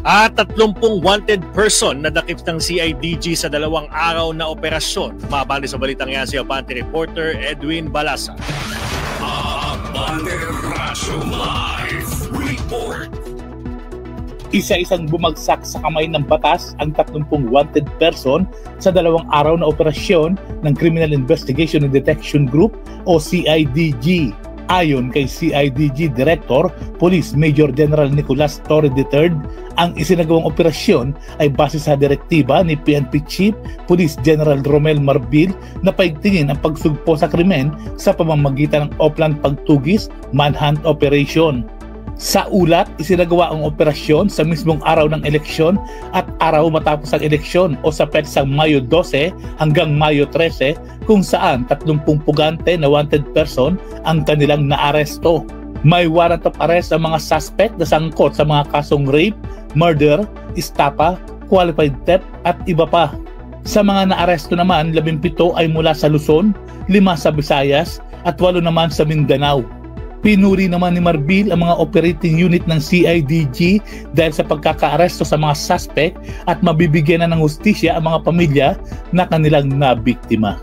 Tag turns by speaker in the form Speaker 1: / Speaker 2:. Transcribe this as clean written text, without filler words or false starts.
Speaker 1: At 30 wanted person na dakip ng CIDG sa 2 araw na operasyon. Mabali sa balitang yan si Abante reporter Edwin Balasa.
Speaker 2: Abante Radyo Live Report.
Speaker 3: Isa-isang bumagsak sa kamay ng batas ang 30 wanted person sa 2 araw na operasyon ng Criminal Investigation and Detection Group o CIDG. Ayon kay CIDG Director, Police Major General Nicolas Torre III, ang isinagawang operasyon ay base sa direktiba ni PNP Chief Police General Romel Marbil na paigtingin ang pagsugpo sa krimen sa pamamagitan ng Oplan Pagtugis Manhunt Operation. Sa ulat, isinagawa ang operasyon sa mismong araw ng eleksyon at araw matapos ang eleksyon o sa petsang Mayo 12 hanggang Mayo 13 kung saan 30 pugante na wanted person ang kanilang naaresto. May warrant of arrest ang mga suspect na sangkot sa mga kasong rape, murder, estafa, qualified theft at iba pa. Sa mga naaresto naman, 17 ay mula sa Luzon, 5 sa Visayas at 8 naman sa Mindanao. Pinuri naman ni Marbil ang mga operating unit ng CIDG dahil sa pagkakaaresto sa mga suspect at mabibigyan na ng hustisya ang mga pamilya na kanilang nabiktima.